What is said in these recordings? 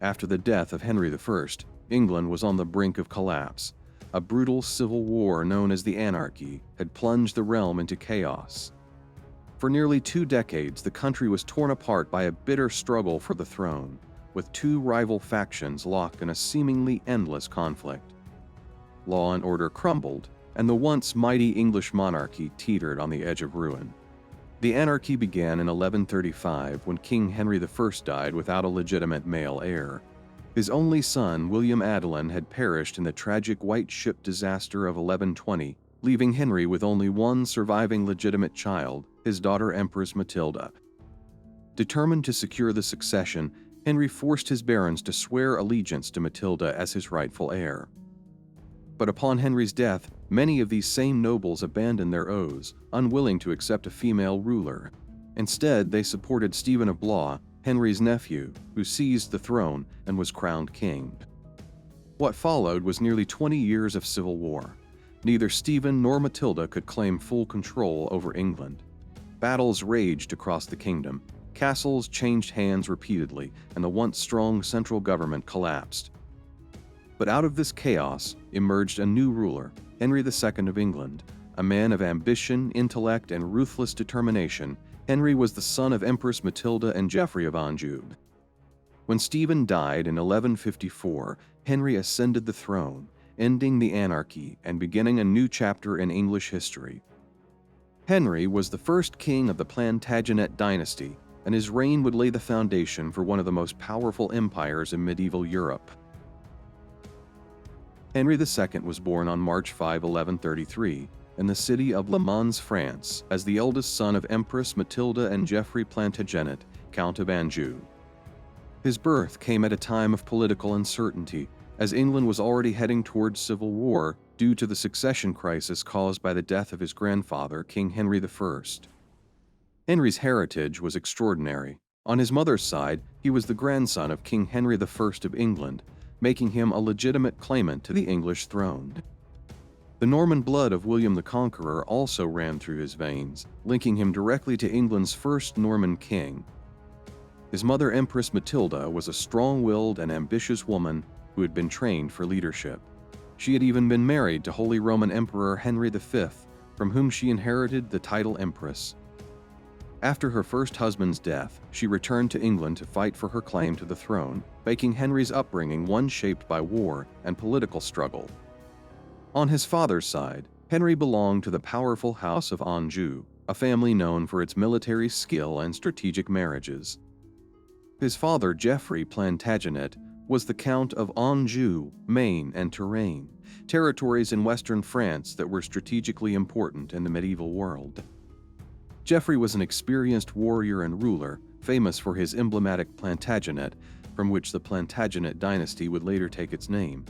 After the death of Henry I, England was on the brink of collapse. A brutal civil war known as the Anarchy had plunged the realm into chaos. For nearly 2 decades, the country was torn apart by a bitter struggle for the throne, with 2 rival factions locked in a seemingly endless conflict. Law and order crumbled, and the once mighty English monarchy teetered on the edge of ruin. The anarchy began in 1135 when King Henry I died without a legitimate male heir. His only son, William Adelin, had perished in the tragic White Ship disaster of 1120, leaving Henry with only one surviving legitimate child, his daughter Empress Matilda. Determined to secure the succession, Henry forced his barons to swear allegiance to Matilda as his rightful heir. But upon Henry's death, many of these same nobles abandoned their oaths, unwilling to accept a female ruler. Instead, they supported Stephen of Blois, Henry's nephew, who seized the throne and was crowned king. What followed was nearly 20 years of civil war. Neither Stephen nor Matilda could claim full control over England. Battles raged across the kingdom, castles changed hands repeatedly, and the once strong central government collapsed. But out of this chaos emerged a new ruler, Henry II of England. A man of ambition, intellect, and ruthless determination, Henry was the son of Empress Matilda and Geoffrey of Anjou. When Stephen died in 1154, Henry ascended the throne, ending the anarchy and beginning a new chapter in English history. Henry was the first king of the Plantagenet dynasty, and his reign would lay the foundation for one of the most powerful empires in medieval Europe. Henry II was born on March 5, 1133, in the city of Le Mans, France, as the eldest son of Empress Matilda and Geoffrey Plantagenet, Count of Anjou. His birth came at a time of political uncertainty, as England was already heading towards civil war due to the succession crisis caused by the death of his grandfather, King Henry I. Henry's heritage was extraordinary. On his mother's side, he was the grandson of King Henry I of England, making him a legitimate claimant to the English throne. The Norman blood of William the Conqueror also ran through his veins, linking him directly to England's first Norman king. His mother, Empress Matilda, was a strong-willed and ambitious woman who had been trained for leadership. She had even been married to Holy Roman Emperor Henry V, from whom she inherited the title Empress. After her first husband's death, she returned to England to fight for her claim to the throne, making Henry's upbringing one shaped by war and political struggle. On his father's side, Henry belonged to the powerful House of Anjou, a family known for its military skill and strategic marriages. His father, Geoffrey Plantagenet, was the Count of Anjou, Maine, and Touraine, territories in western France that were strategically important in the medieval world. Geoffrey was an experienced warrior and ruler, famous for his emblematic Plantagenet, from which the Plantagenet dynasty would later take its name.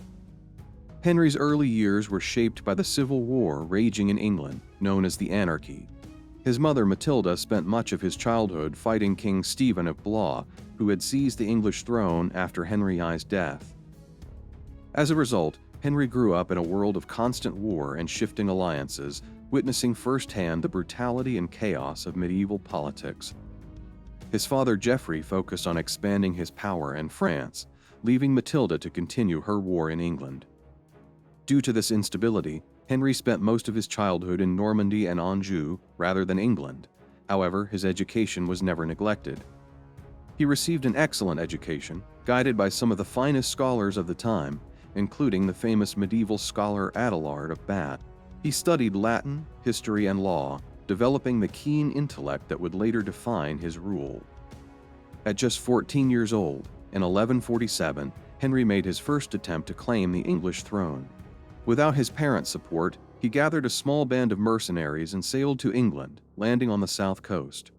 Henry's early years were shaped by the civil war raging in England, known as the Anarchy. His mother, Matilda, spent much of his childhood fighting King Stephen of Blois, who had seized the English throne after Henry I's death. As a result, Henry grew up in a world of constant war and shifting alliances, witnessing firsthand the brutality and chaos of medieval politics. His father, Geoffrey, focused on expanding his power in France, leaving Matilda to continue her war in England. Due to this instability, Henry spent most of his childhood in Normandy and Anjou rather than England. However, his education was never neglected. He received an excellent education, guided by some of the finest scholars of the time, including the famous medieval scholar Adelard of Bath. He studied Latin, history, and law, developing the keen intellect that would later define his rule. At just 14 years old, in 1147, Henry made his first attempt to claim the English throne. Without his parents' support, he gathered a small band of mercenaries and sailed to England, landing on the south coast.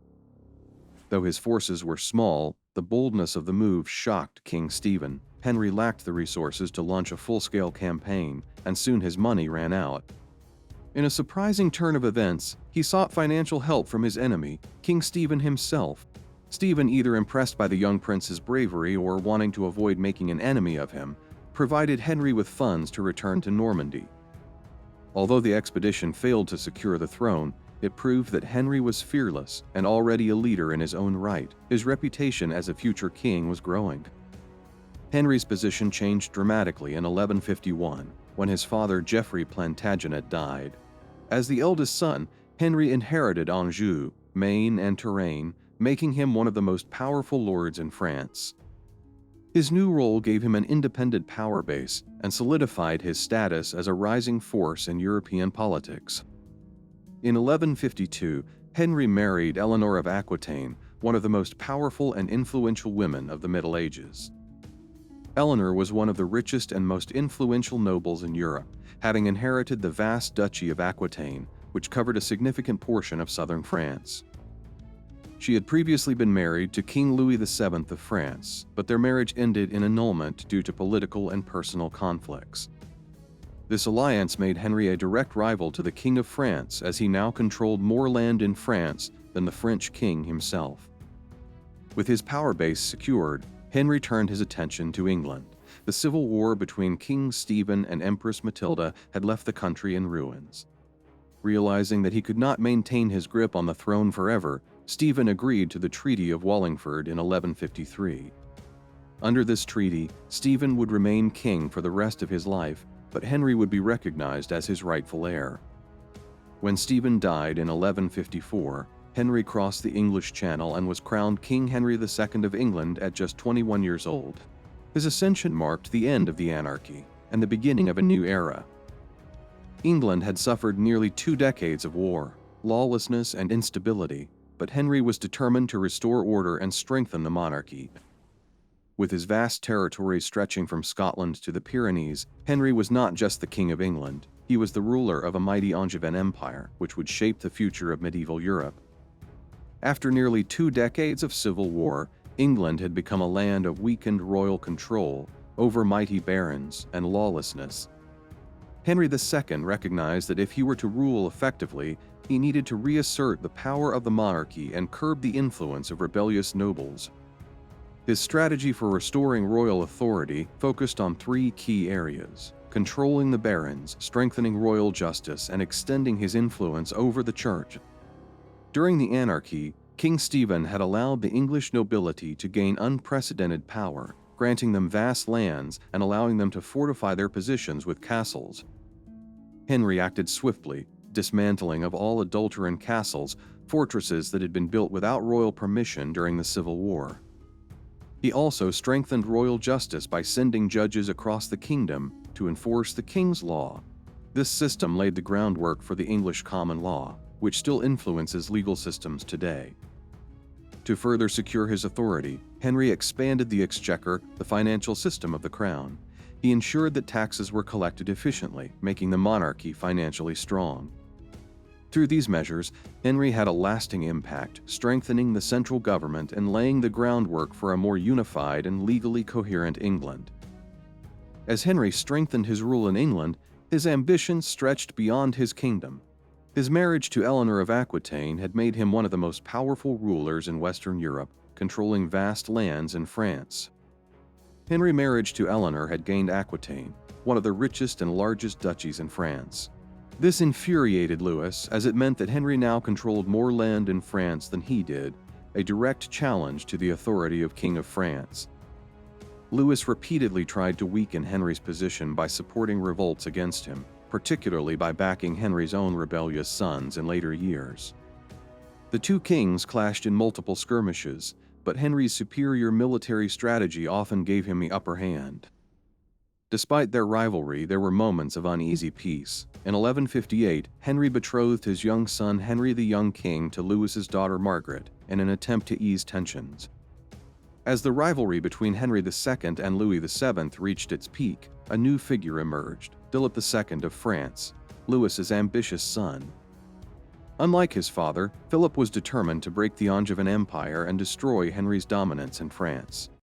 Though his forces were small, the boldness of the move shocked King Stephen. Henry lacked the resources to launch a full-scale campaign, and soon his money ran out. In a surprising turn of events, he sought financial help from his enemy, King Stephen himself. Stephen, either impressed by the young prince's bravery or wanting to avoid making an enemy of him, provided Henry with funds to return to Normandy. Although the expedition failed to secure the throne, it proved that Henry was fearless and already a leader in his own right. His reputation as a future king was growing. Henry's position changed dramatically in 1151, when his father Geoffrey Plantagenet died. As the eldest son, Henry inherited Anjou, Maine, and Touraine, making him one of the most powerful lords in France. His new role gave him an independent power base and solidified his status as a rising force in European politics. In 1152, Henry married Eleanor of Aquitaine, one of the most powerful and influential women of the Middle Ages. Eleanor was one of the richest and most influential nobles in Europe, having inherited the vast Duchy of Aquitaine, which covered a significant portion of southern France. She had previously been married to King Louis VII of France, but their marriage ended in annulment due to political and personal conflicts. This alliance made Henry a direct rival to the King of France, as he now controlled more land in France than the French king himself. With his power base secured, Henry turned his attention to England. The civil war between King Stephen and Empress Matilda had left the country in ruins. Realizing that he could not maintain his grip on the throne forever, Stephen agreed to the Treaty of Wallingford in 1153. Under this treaty, Stephen would remain king for the rest of his life, but Henry would be recognized as his rightful heir. When Stephen died in 1154, Henry crossed the English Channel and was crowned King Henry II of England at just 21 years old. His ascension marked the end of the anarchy and the beginning of a new era. England had suffered nearly 2 decades of war, lawlessness, and instability, but Henry was determined to restore order and strengthen the monarchy. With his vast territory stretching from Scotland to the Pyrenees, Henry was not just the King of England, he was the ruler of a mighty Angevin Empire, which would shape the future of medieval Europe. After nearly 2 decades of civil war, England had become a land of weakened royal control over mighty barons and lawlessness. Henry II recognized that if he were to rule effectively, he needed to reassert the power of the monarchy and curb the influence of rebellious nobles. His strategy for restoring royal authority focused on 3 key areas: controlling the barons, strengthening royal justice, and extending his influence over the church. During the anarchy, King Stephen had allowed the English nobility to gain unprecedented power, granting them vast lands and allowing them to fortify their positions with castles. Henry acted swiftly, dismantling of all adulterine castles, fortresses that had been built without royal permission during the Civil War. He also strengthened royal justice by sending judges across the kingdom to enforce the king's law. This system laid the groundwork for the English common law, which still influences legal systems today. To further secure his authority, Henry expanded the exchequer, the financial system of the crown. He ensured that taxes were collected efficiently, making the monarchy financially strong. Through these measures, Henry had a lasting impact, strengthening the central government and laying the groundwork for a more unified and legally coherent England. As Henry strengthened his rule in England, his ambitions stretched beyond his kingdom. His marriage to Eleanor of Aquitaine had made him one of the most powerful rulers in Western Europe, controlling vast lands in France. Henry's marriage to Eleanor had gained Aquitaine, one of the richest and largest duchies in France. This infuriated Louis, as it meant that Henry now controlled more land in France than he did, a direct challenge to the authority of King of France. Louis repeatedly tried to weaken Henry's position by supporting revolts against him, particularly by backing Henry's own rebellious sons in later years. The two kings clashed in multiple skirmishes, but Henry's superior military strategy often gave him the upper hand. Despite their rivalry, there were moments of uneasy peace. In 1158, Henry betrothed his young son Henry the Young King to Louis's daughter Margaret in an attempt to ease tensions. As the rivalry between Henry II and Louis VII reached its peak, a new figure emerged, Philip II of France, Louis's ambitious son. Unlike his father, Philip was determined to break the Angevin Empire and destroy Henry's dominance in France.